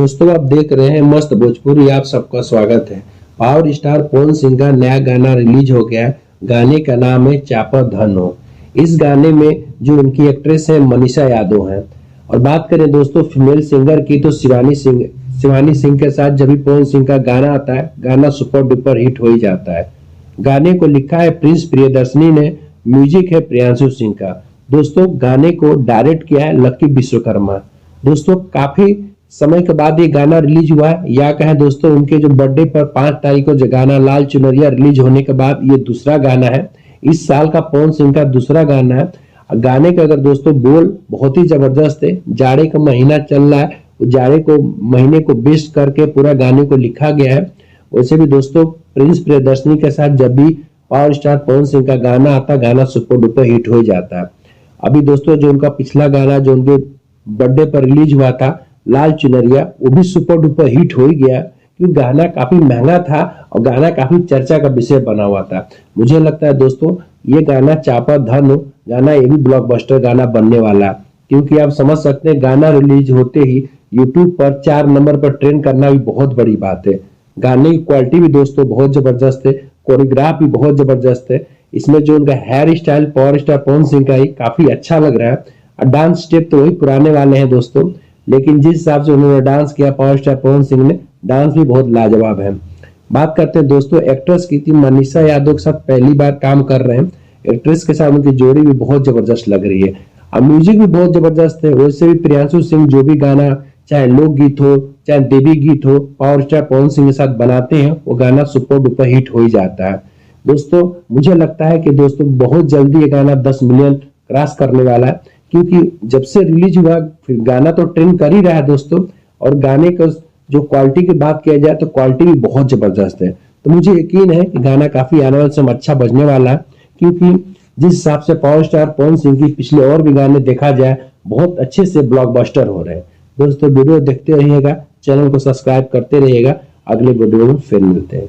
दोस्तों आप देख रहे हैं मस्त भोजपुरी। आप सबका स्वागत है। पावर स्टार पवन सिंह का नया गाना रिलीज हो गया है। गाने का नाम है चापा धनो। इस गाने में जो उनकी एक्ट्रेस है मनीषा यादव है। और बात करें दोस्तों फीमेल सिंगर की तो शिवानी सिंह के साथ जब भी पवन सिंह का गाना आता है, गाना सुपर डुपर हिट हो ही जाता है। गाने को लिखा है प्रिंस प्रियदर्शनी ने, म्यूजिक है प्रियांशु सिंह का। दोस्तों गाने को डायरेक्ट किया है लकी विश्वकर्मा। दोस्तों काफी समय के बाद ये गाना रिलीज हुआ है, या कहें दोस्तों उनके जो बर्थडे पर 5 तारीख को जो गाना लाल चुनरिया रिलीज होने के बाद ये दूसरा गाना है। इस साल का पवन सिंह का दूसरा गाना है। गाने का अगर दोस्तों बोल बहुत ही जबरदस्त है। जाड़े का महीना चल रहा है, जाड़े को महीने को बेस्ट करके पूरा गाने को लिखा गया है। वैसे भी दोस्तों प्रिंस प्रियदर्शनी के साथ जब भी पावर स्टार पवन सिंह का गाना आता है, गाना सुपर डुपर हिट हो जाता है। अभी दोस्तों जो उनका पिछला गाना जो उनके बर्थडे पर रिलीज हुआ था लाल चुनरिया, वो भी सुपर डुपर हिट हो ही गया, क्योंकि गाना काफी महंगा था और गाना काफी चर्चा का विषय बना हुआ था। मुझे लगता है दोस्तों ये गाना चापा धन गाना ये भी ब्लॉकबस्टर गाना बनने वाला है, क्योंकि आप समझ सकते हैं गाना रिलीज होते ही यूट्यूब पर 4 नंबर पर ट्रेंड करना भी बहुत बड़ी बात है। गाने की क्वालिटी भी दोस्तों बहुत जबरदस्त है, कोरियोग्राफ भी बहुत जबरदस्त है। इसमें जो उनका hair style power star Pawan Singh का ही काफी अच्छा लग रहा है। और डांस स्टेप तो वही पुराने वाले हैं दोस्तों, लेकिन जिस हिसाब से उन्होंने डांस किया पावर स्टार पवन सिंह ने, डांस भी बहुत लाजवाब है। बात करते हैं दोस्तों एक्ट्रेस की थी मनीषा यादव के साथ पहली बार काम कर रहे हैं। एक्ट्रेस के साथ उनकी जोड़ी भी बहुत जबरदस्त लग रही है और म्यूजिक भी बहुत जबरदस्त है। वैसे भी प्रियांशु सिंह जो भी गाना चाहे लोकगीत हो चाहे देवी गीत हो पावर स्टार पवन सिंह के साथ बनाते हैं, वो गाना सुपर डुपर हिट हो ही जाता है। दोस्तों मुझे लगता है कि दोस्तों बहुत जल्दी ये गाना 10 मिलियन क्रॉस करने वाला है, क्योंकि जब से रिलीज हुआ फिर गाना तो ट्रेंड कर ही रहा है दोस्तों। और गाने का जो क्वालिटी की बात किया जाए तो क्वालिटी भी बहुत जबरदस्त है। तो मुझे यकीन है कि गाना काफी आने वाले समय अच्छा बजने वाला है, क्योंकि जिस हिसाब से पावर स्टार पवन सिंह की पिछले और भी गाने देखा जाए बहुत अच्छे से ब्लॉकबस्टर हो रहे हैं। दोस्तों वीडियो देखते रहिएगा, चैनल को सब्सक्राइब करते रहिएगा। अगले वीडियो में फिर मिलते हैं।